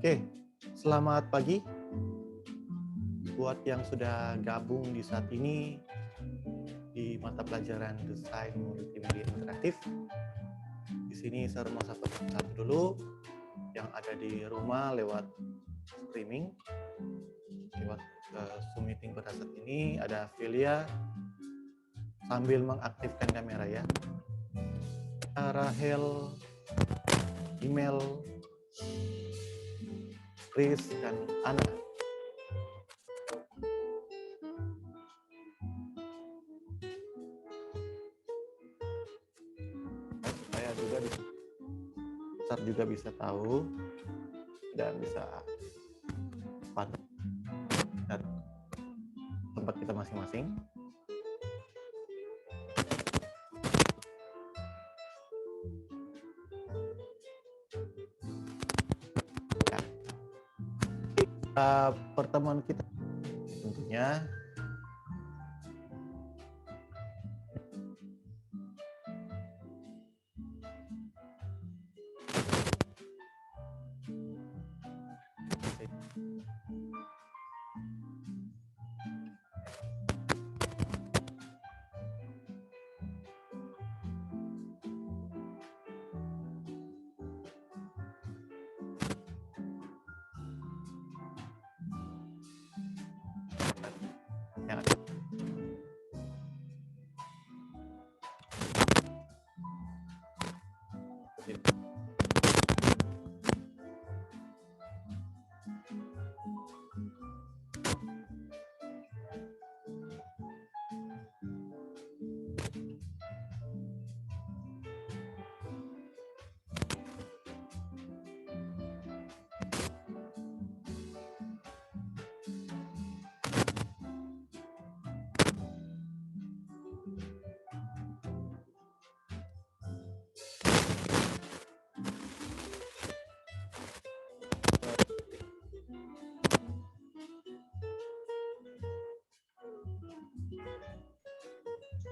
Oke, selamat pagi buat yang sudah gabung di saat ini di mata pelajaran Desain Multimedia Interaktif. Di sini saya mau satu dulu yang ada di rumah lewat streaming, lewat Zoom meeting pada saat ini ada Filia sambil mengaktifkan kamera ya. Rahel, email, Chris, dan Ana. Supaya juga bisa tahu dan bisa pantau tempat kita masing-masing. Pertemuan kita tentunya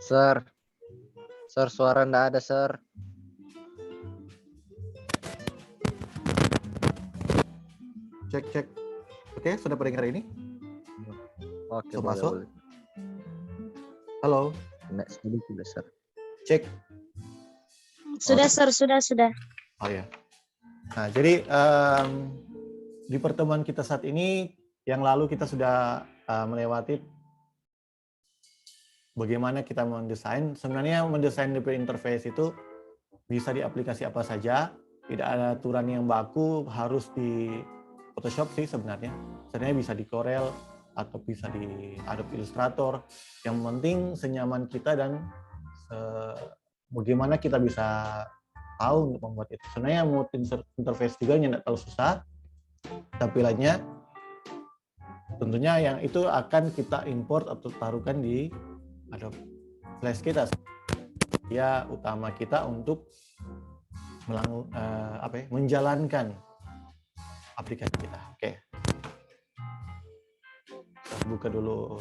Sir, suara nggak ada, Sir. Cek. Oke, sudah pendengar ini? Oke, So, boleh, masuk. boleh. Halo, Next, sudah, Sir. cek. Sudah, Sir, sudah. Oh ya. Nah, jadi di pertemuan kita saat ini, yang lalu kita sudah melewati bagaimana kita mendesain. Sebenarnya mendesain DP interface itu bisa di aplikasi apa saja, tidak ada aturan yang baku harus di Photoshop sih sebenarnya. Sebenarnya bisa di Corel atau bisa di Adobe Illustrator. Yang penting senyaman kita dan bagaimana kita bisa tahu untuk membuat itu. Sebenarnya mau interface juga tidak terlalu susah. Tampilannya tentunya yang itu akan kita import atau taruhkan di Adobe Flash kita. Ya utama kita untuk menjalankan aplikasi kita. Oke. Kita buka dulu.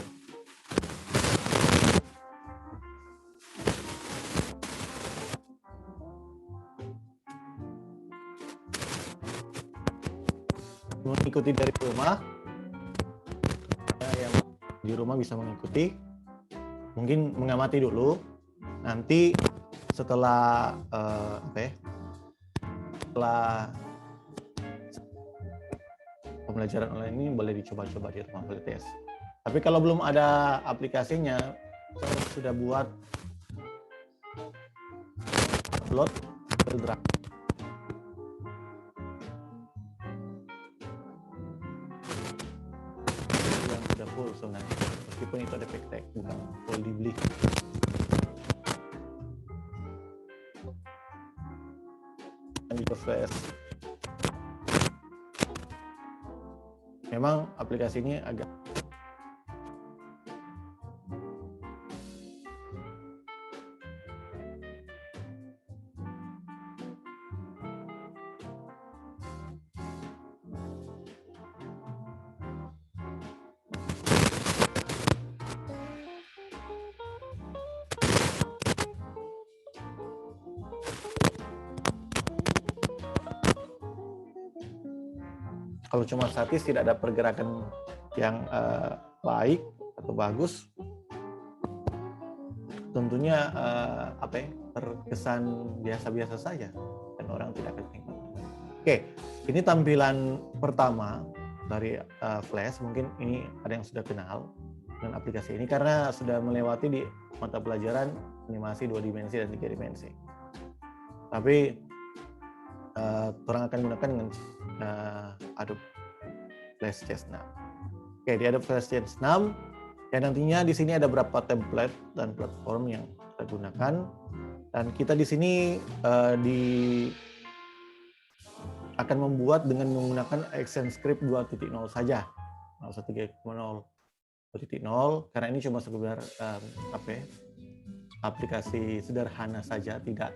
Mengikuti dari rumah. Yang di rumah bisa mengikuti. Mungkin mengamati dulu. Nanti setelah setelah pembelajaran online ini boleh dicoba-coba di rumah, boleh tes. Tapi kalau belum ada aplikasinya, saya sudah buat upload Google Drive. Yang sudah full sebenarnya, meskipun itu ada praktek, bukan full dibeli. Flash. Memang aplikasi ini agak kalau cuma statis tidak ada pergerakan yang baik atau bagus, tentunya terkesan biasa-biasa saja dan orang tidak akan menikmati. Oke, ini tampilan pertama dari Flash. Mungkin ini ada yang sudah kenal dengan aplikasi ini karena sudah melewati di mata pelajaran animasi 2 dimensi dan 3 dimensi. Tapi orang akan gunakan dengan Adobe Flash CS6. Oke, di Adobe Flash CS6 ya nantinya di sini ada beberapa template dan platform yang kita gunakan, dan kita di sini akan membuat dengan menggunakan ActionScript 2.0 saja, nggak usah 3.0, 2.0, karena ini cuma sekedar aplikasi sederhana saja, tidak.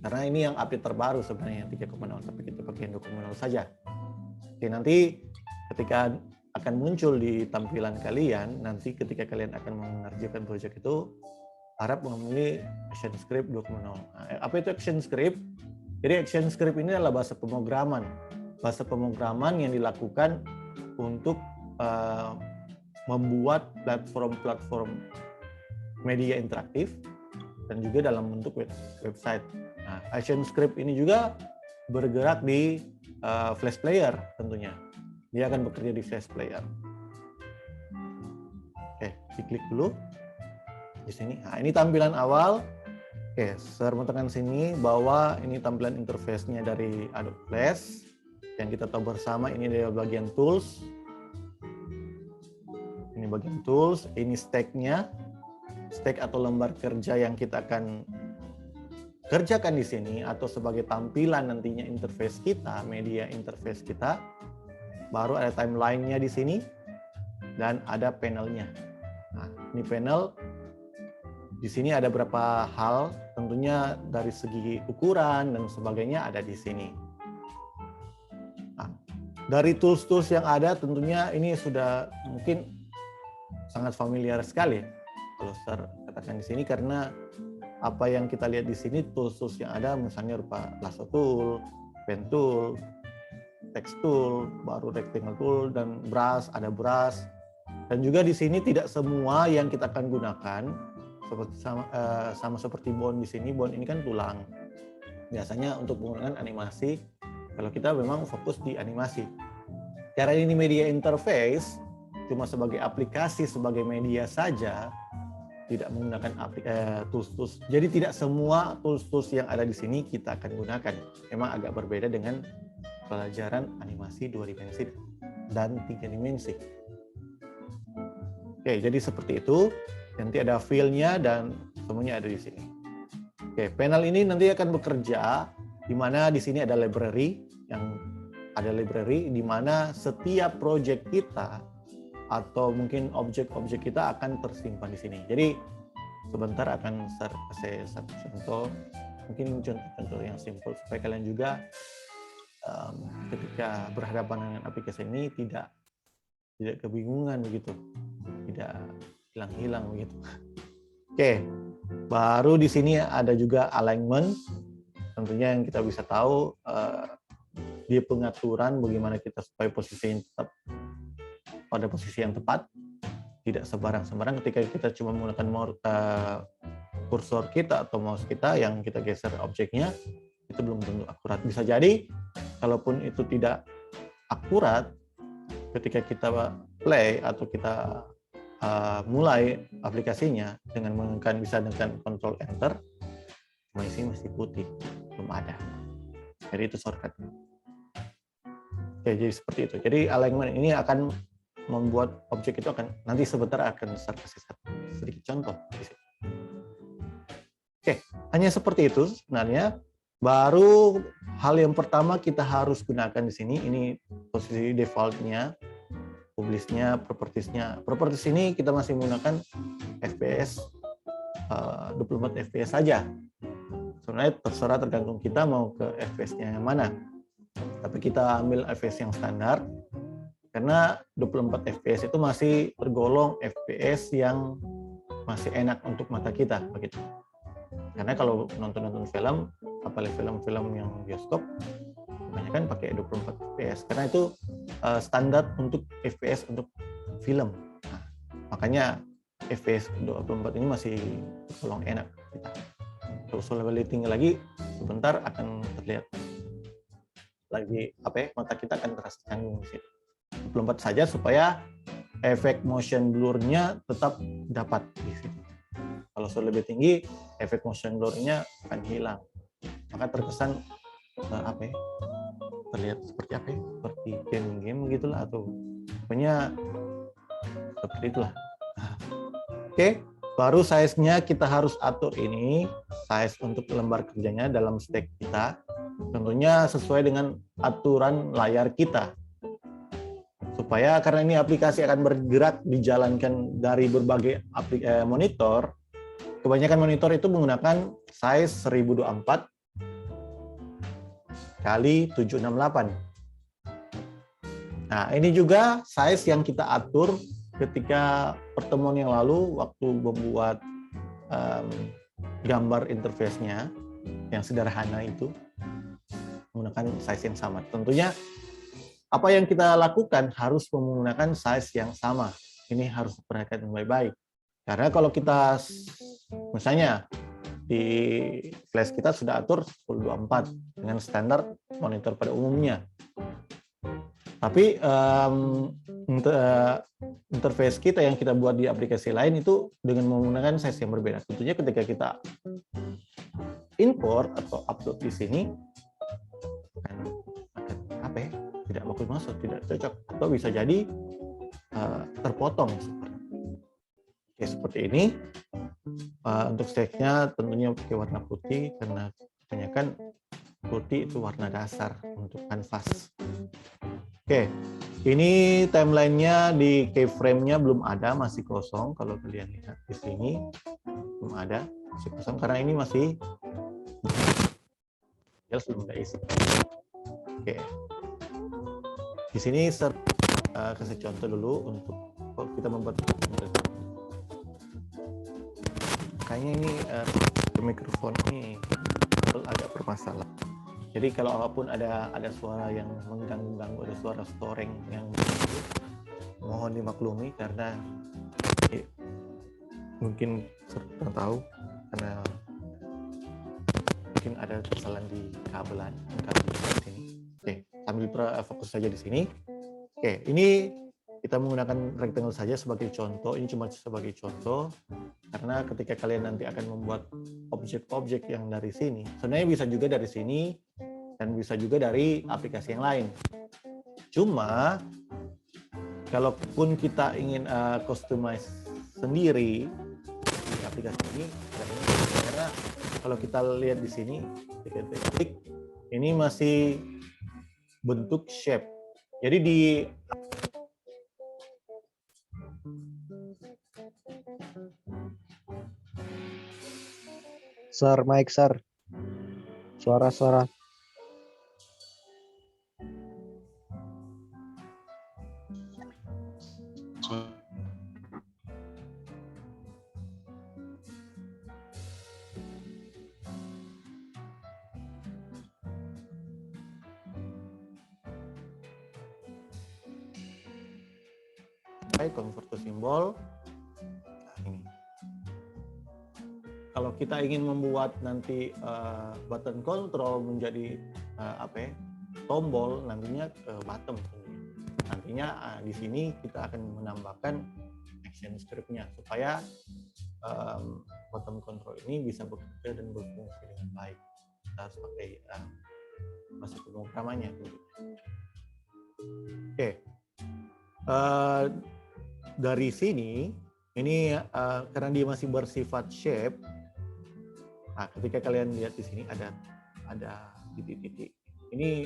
Karena ini yang update terbaru sebenarnya 3.0, tapi kita pakai 2.0 saja. Oke, nanti ketika akan muncul di tampilan kalian, nanti ketika kalian akan mengerjakan proyek itu, harap memilih ActionScript 2.0. Nah, apa itu ActionScript? Jadi ActionScript ini adalah bahasa pemrograman. Bahasa pemrograman yang dilakukan untuk membuat platform-platform media interaktif dan juga dalam bentuk website. Nah, ActionScript ini juga bergerak di Flash Player tentunya. Dia akan bekerja di Flash Player. Oke, diklik dulu di sini. Nah, ini tampilan awal. Oke, saya mau tekan sini bahwa ini tampilan interface-nya dari Adobe Flash. Yang kita tahu bersama ini dari bagian tools. Ini bagian tools, ini stack-nya. Stack atau lembar kerja yang kita akan kerjakan di sini atau sebagai tampilan nantinya interface kita, media interface kita. Baru ada timeline-nya di sini dan ada panelnya. Nah, ini panel. Di sini ada beberapa hal, tentunya dari segi ukuran dan sebagainya ada di sini. Nah, dari tools-tools yang ada tentunya ini sudah mungkin sangat familiar sekali kalau saya katakan di sini, karena apa yang kita lihat di sini tools-tools yang ada misalnya rupa lasso tool, pen tool, text tool, baru rectangle tool dan brush, ada brush. Dan juga di sini tidak semua yang kita akan gunakan sama seperti bone di sini. Bone ini kan tulang. Biasanya untuk penggunaan animasi, kalau kita memang fokus di animasi. Karena ini media interface, cuma sebagai aplikasi, sebagai media saja, tidak menggunakan tools-tools. Jadi tidak semua tools-tools yang ada di sini kita akan gunakan. Memang agak berbeda dengan pelajaran animasi 2 dimensi dan 3 dimensi. Oke, jadi seperti itu. Nanti ada file-nya dan semuanya ada di sini. Oke, panel ini nanti akan bekerja di mana di sini ada library, di mana setiap project kita atau mungkin objek-objek kita akan tersimpan di sini. Jadi sebentar akan saya satu contoh, mungkin contoh-contoh yang simple supaya kalian juga ketika berhadapan dengan aplikasi ini tidak kebingungan begitu, tidak hilang-hilang begitu. Oke, baru di sini ada juga alignment. Tentunya yang kita bisa tahu di pengaturan bagaimana kita supaya posisi tetap pada posisi yang tepat, tidak sembarang-sembarang ketika kita cuma menggunakan kursor kita atau mouse kita yang kita geser objeknya, itu belum tentu akurat. Bisa jadi kalaupun itu tidak akurat, ketika kita play atau kita mulai aplikasinya dengan menekan Ctrl Enter, masih putih, belum ada. Jadi itu shortcut. Oke, jadi seperti itu. Jadi alignment ini akan membuat objek itu akan nanti sebentar akan saya kasih sedikit contoh. Oke, hanya seperti itu sebenarnya. Baru hal yang pertama kita harus gunakan di sini, ini posisi default-nya, publish-nya, properties-nya. Properties ini kita masih menggunakan FPS 24 FPS saja. Sebenarnya terserah tergantung kita mau ke FPS-nya yang mana. Tapi kita ambil FPS yang standar karena 24 FPS itu masih tergolong FPS yang masih enak untuk mata kita begitu. Karena kalau nonton film, apalagi film-film yang bioskop, kebanyakan pakai 24 FPS karena itu standar untuk FPS untuk film. Nah, makanya FPS 24 ini masih tergolong enak kita. Terus lebih tinggi lagi, sebentar akan terlihat lagi mata kita akan terasa canggung di situ. 24 saja supaya efek motion blur-nya tetap dapat di situ. Kalau sudah lebih tinggi, efek motion blur-nya akan hilang. maka terkesan apa ya, terlihat seperti apa ya, seperti game gitulah, atau pokoknya seperti itulah. Oke, baru size-nya kita harus atur ini, size untuk lembar kerjanya dalam stack kita, tentunya sesuai dengan aturan layar kita. Supaya karena ini aplikasi akan bergerak dijalankan dari berbagai monitor, kebanyakan monitor itu menggunakan size 1024 kali 768. Nah, ini juga size yang kita atur ketika pertemuan yang lalu waktu membuat gambar interface-nya yang sederhana itu menggunakan size yang sama. Tentunya apa yang kita lakukan harus menggunakan size yang sama. Ini harus diperhatikan dengan baik-baik. Karena kalau kita misalnya di flash kita sudah atur 1024 dengan standar monitor pada umumnya. Tapi interface kita yang kita buat di aplikasi lain itu dengan menggunakan size yang berbeda. Tentunya ketika kita import atau upload di sini akan apa ya? Tidak bagus masuk, tidak cocok, atau bisa jadi terpotong. Oke, seperti ini. Untuk stack-nya tentunya pakai warna putih karena kebanyakan putih itu warna dasar untuk kanvas. Oke, ini timeline-nya di keyframe-nya belum ada, masih kosong. Kalau kalian lihat di sini belum ada, masih kosong karena ini masih belum ada isi. Oke, di sini kasih contoh dulu untuk kita membuat. Kayaknya ini mikrofon ini agak bermasalah. Jadi kalau apapun ada suara yang mengganggu, ada suara storeng yang mohon dimaklumi karena mungkin kurang tahu karena mungkin ada kesalahan di kabelan di sini. Oke, sambil fokus saja di sini. Oke, ini kita menggunakan rectangle saja sebagai contoh. Ini cuma sebagai contoh karena ketika kalian nanti akan membuat objek-objek yang dari sini, sebenarnya bisa juga dari sini dan bisa juga dari aplikasi yang lain. Cuma kalaupun kita ingin customize sendiri di aplikasi ini, karena kalau kita lihat di sini, ini masih bentuk shape. Jadi di Sir, mic, sir. Suara-suara. convert to simbol. Nah, ini. Kalau kita ingin membuat nanti button control menjadi tombol nantinya ke bottom. Nantinya di sini kita akan menambahkan action script-nya supaya bottom control ini bisa bekerja dan berfungsi dengan baik. Kita harus pakai bahasa pemrogramannya. Oke. Dari sini ini karena dia masih bersifat shape. Nah, ketika kalian lihat di sini ada titik-titik. Ini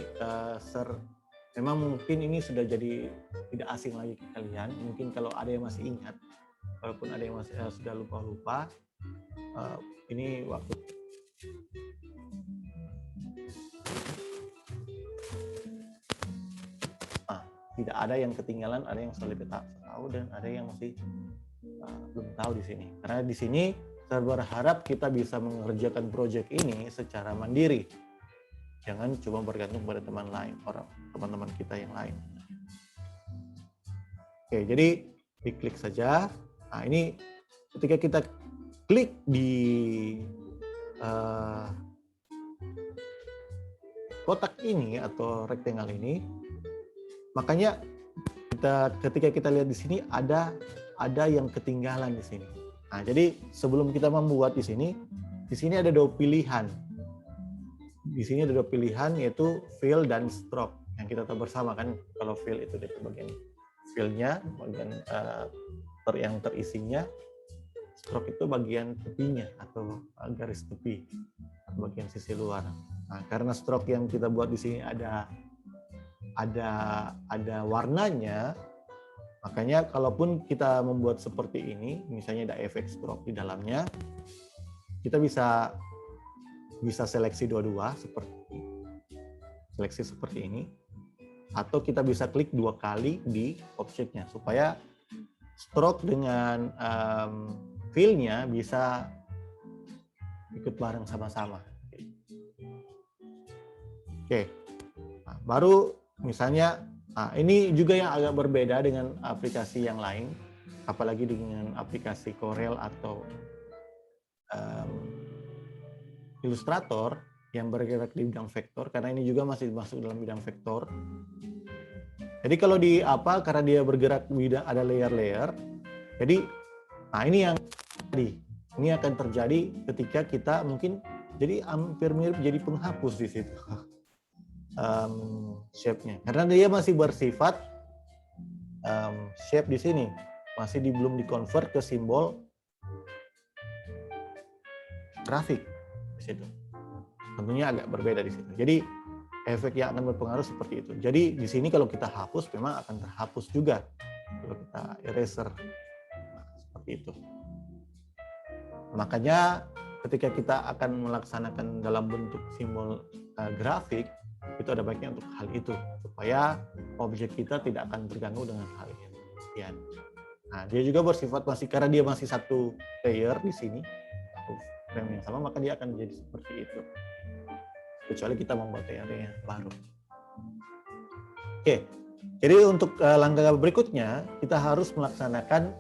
memang mungkin ini sudah jadi tidak asing lagi ke kalian. Mungkin kalau ada yang masih ingat, walaupun ada yang masih sudah lupa-lupa, ini waktu tidak ada yang ketinggalan, ada yang selalu tahu dan ada yang masih belum tahu di sini. Karena di sini saya berharap kita bisa mengerjakan proyek ini secara mandiri. Jangan cuma bergantung pada teman-teman kita yang lain. Oke, jadi diklik saja. Nah, ini ketika kita klik di kotak ini atau rectangle ini, makanya ketika kita lihat di sini ada yang ketinggalan di sini. Nah, jadi sebelum kita membuat di sini ada dua pilihan. di sini ada dua pilihan, yaitu fill dan stroke. Yang kita tahu bersama kan, kalau fill itu dari bagian fill-nya, bagian yang terisinya, stroke itu bagian tepinya atau garis tepi, atau bagian sisi luar. Nah, karena stroke yang kita buat di sini ada warnanya, makanya kalaupun kita membuat seperti ini, misalnya ada efek stroke di dalamnya, kita bisa seleksi dua-dua seperti ini, atau kita bisa klik 2 kali di objeknya supaya stroke dengan fill-nya bisa ikut bareng sama-sama. Oke, nah, baru misalnya, ini juga yang agak berbeda dengan aplikasi yang lain, apalagi dengan aplikasi Corel atau Illustrator yang bergerak di bidang vektor, karena ini juga masih masuk dalam bidang vektor. Jadi kalau karena dia bergerak ada layer-layer, jadi ini akan terjadi ketika kita mungkin jadi hampir mirip jadi penghapus di situ shape-nya, karena dia masih bersifat shape di sini masih belum dikonvert ke simbol grafik di situ. Tentunya agak berbeda di situ. Jadi efek yang akan berpengaruh seperti itu. Jadi di sini kalau kita hapus memang akan terhapus juga kalau kita eraser. Nah, seperti itu. Makanya ketika kita akan melaksanakan dalam bentuk simbol grafik, itu ada baiknya untuk hal itu supaya objek kita tidak akan terganggu dengan hal yang demikian. Nah, dia juga bersifat karena dia masih satu layer di sini, satu frame yang sama, maka dia akan menjadi seperti itu. Kecuali kita membuat area yang baru. Oke, jadi untuk langkah berikutnya kita harus melaksanakan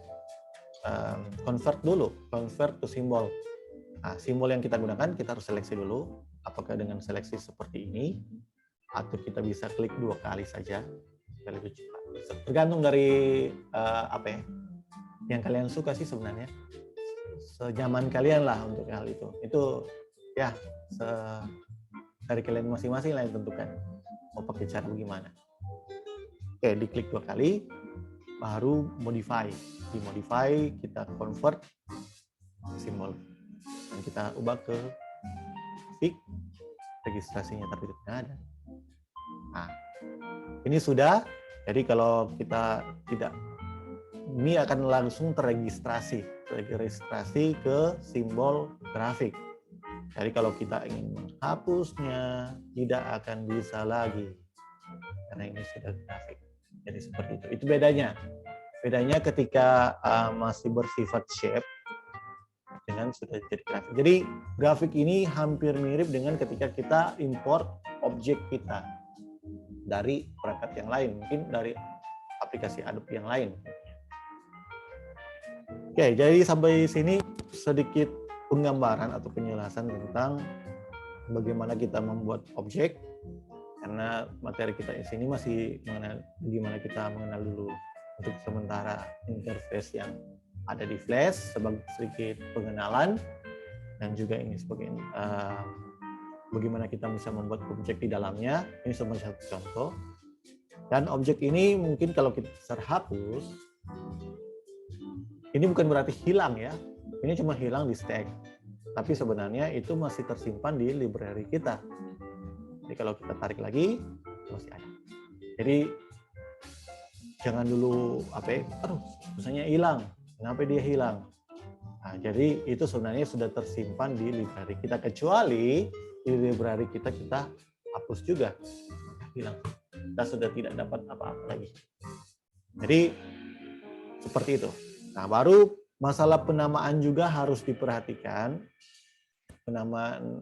convert to simbol. Nah, simbol yang kita gunakan kita harus seleksi dulu, apakah dengan seleksi seperti ini, atau kita bisa klik 2 kali saja, tergantung dari yang kalian suka sih sebenarnya, senyaman kalian lah untuk hal itu. Itu ya dari kalian masing-masing lah yang tentukan mau pakai cara bagaimana. Oke, diklik 2 kali, baru modify. Di modify kita convert simbol dan kita ubah ke fix, registrasinya tapi tidak ada. Nah, ini sudah. Jadi kalau kita tidak, ini akan langsung terregistrasi ke simbol grafik. Jadi kalau kita ingin menghapusnya, tidak akan bisa lagi karena ini sudah grafik. Jadi seperti itu. Itu bedanya. Bedanya ketika masih bersifat shape dengan sudah jadi grafik. Jadi grafik ini hampir mirip dengan ketika kita import objek kita dari perangkat yang lain, mungkin dari aplikasi Adobe yang lain. Oke, jadi sampai sini sedikit penggambaran atau penjelasan tentang bagaimana kita membuat objek, karena materi kita di sini masih mengenal bagaimana kita mengenal dulu untuk sementara interface yang ada di Flash sebagai sedikit pengenalan, dan juga ini sebagai bagaimana kita bisa membuat objek di dalamnya. Ini sebagai satu contoh. Dan objek ini mungkin kalau kita terhapus, ini bukan berarti hilang ya. Ini cuma hilang di stack. Tapi sebenarnya itu masih tersimpan di library kita. Jadi kalau kita tarik lagi, masih ada. Jadi jangan dulu misalnya hilang. Kenapa dia hilang? Nah, jadi itu sebenarnya sudah tersimpan di library kita, kecuali di library kita hapus juga, hilang. Kita sudah tidak dapat apa-apa lagi. Jadi seperti itu. Nah, baru masalah penamaan juga harus diperhatikan, penamaan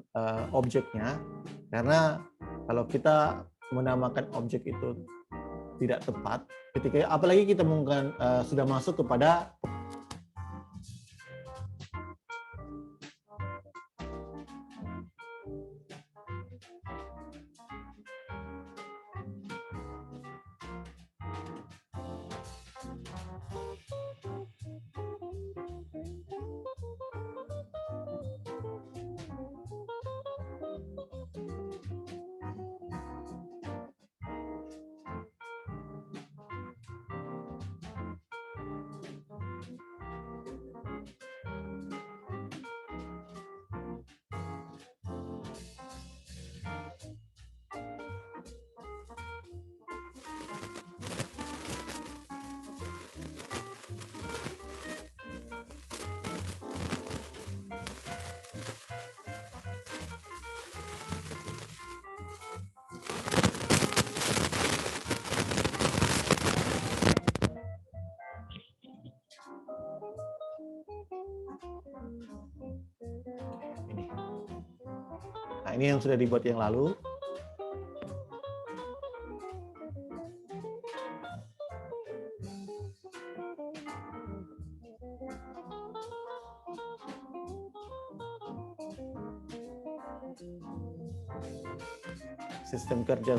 objeknya, karena kalau kita menamakan objek itu tidak tepat, ketika apalagi kita mungkin sudah masuk kepada Nah, ini yang sudah dibuat yang lalu. Sistem kerja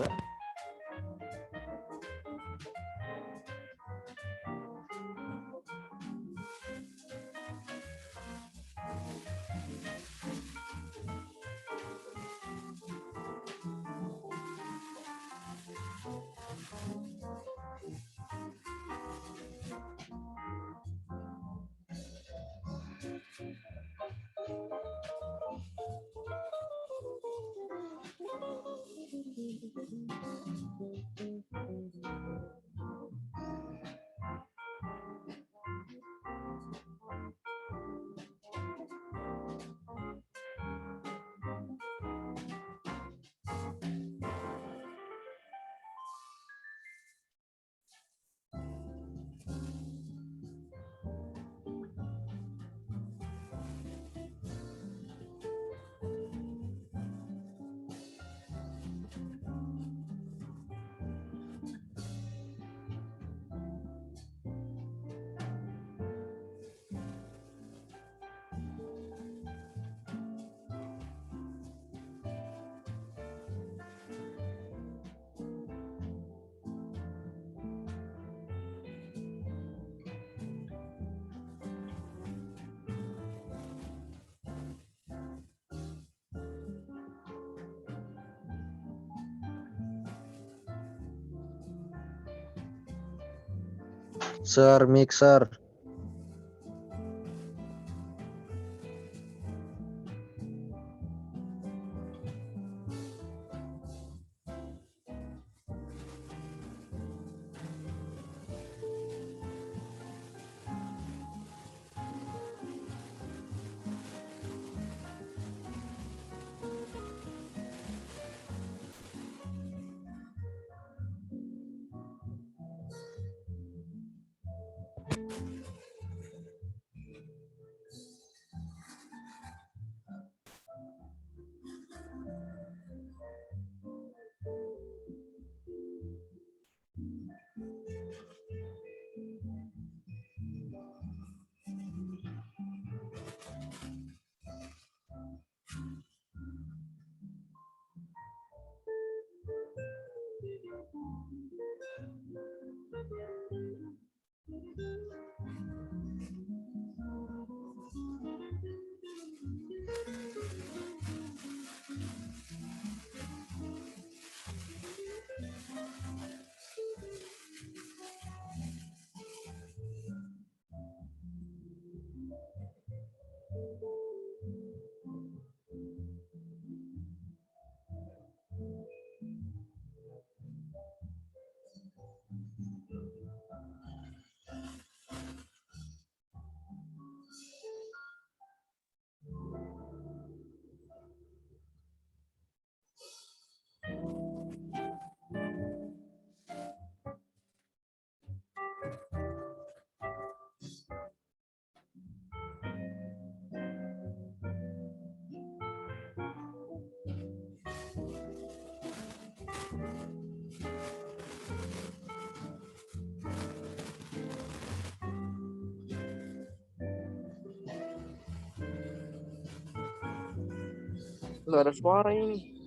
Sir, mixer. Nggak ada suara ini.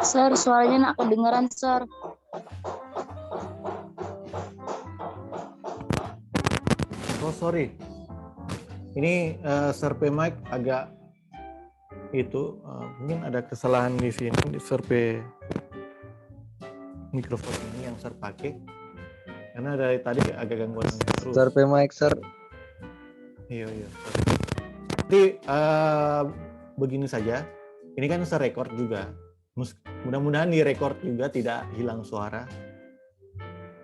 Sir, suaranya nak kedengeran, Sir. Oh sorry, ini survei mic agak itu mungkin ada kesalahan di sini di survei mikrofon ini yang saya pakai karena dari tadi agak gangguan terus. Survei mic, sir. Iya. Jadi begini saja, ini kan saya record juga. Mudah-mudahan di record juga tidak hilang suara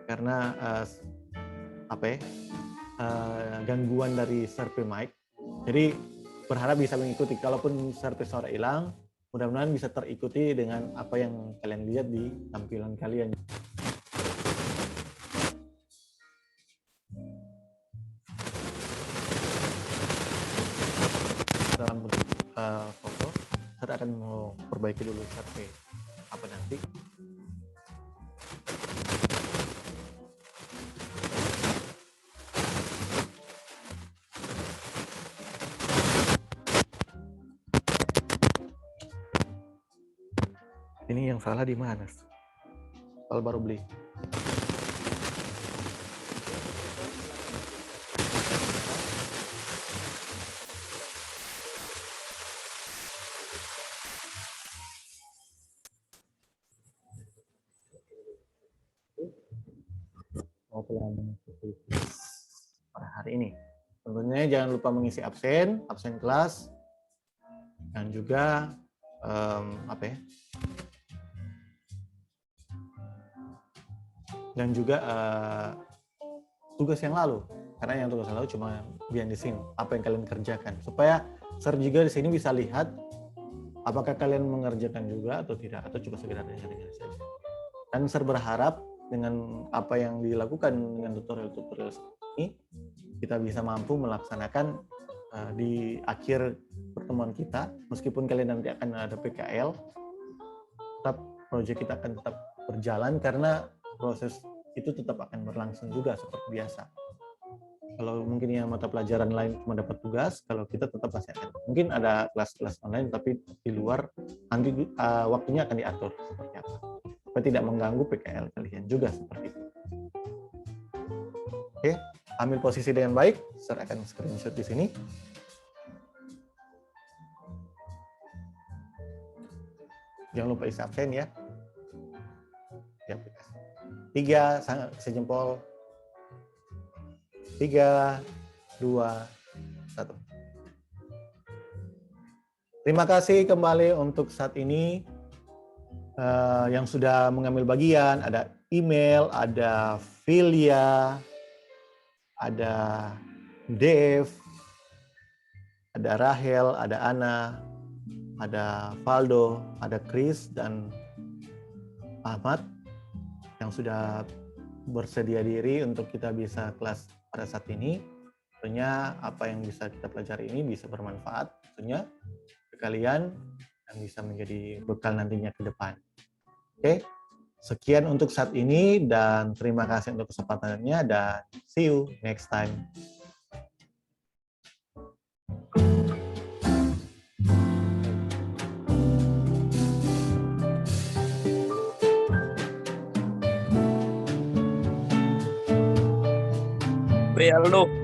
karena gangguan dari survei mic. Jadi berharap bisa mengikuti. Kalaupun survei suara hilang, mudah-mudahan bisa terikuti dengan apa yang kalian lihat di tampilan kalian. Dalam bentuk foto, saya akan mau perbaiki dulu survei apa nanti. Ini yang salah di mana? Kalau baru beli. Pada hari ini. Tentunya jangan lupa mengisi absen kelas, dan juga dan juga tugas yang lalu, karena yang tugas yang lalu cuma behind the scene, apa yang kalian kerjakan, supaya Sir juga di sini bisa lihat apakah kalian mengerjakan juga atau tidak, atau cuma sekedar dengar-dengar saja. Dan Sir berharap dengan apa yang dilakukan dengan tutorial-tutorial ini, kita bisa mampu melaksanakan di akhir pertemuan kita, meskipun kalian nanti akan ada PKL, tetap proyek kita akan tetap berjalan karena proses itu tetap akan berlangsung juga seperti biasa. Kalau mungkin yang mata pelajaran lain cuma dapat tugas, kalau kita tetap pasti akan. Mungkin ada kelas-kelas online, tapi di luar nanti waktunya akan diatur seperti apa. Supaya tidak mengganggu PKL kalian juga seperti itu. Oke, ambil posisi dengan baik. Saya akan screenshot di sini. Jangan lupa isi absen ya. Ya, 3 sejempol. 3, 2, 1. Terima kasih kembali untuk saat ini yang sudah mengambil bagian. Ada email, ada Filia, ada Dev, ada Rahel, ada Ana, ada Valdo, ada Chris, dan Ahmad yang sudah bersedia diri untuk kita bisa kelas pada saat ini. Tentunya apa yang bisa kita pelajari ini bisa bermanfaat tentunya ke kalian dan bisa menjadi bekal nantinya ke depan. Oke, sekian untuk saat ini dan terima kasih untuk kesempatannya dan see you next time. Aldo.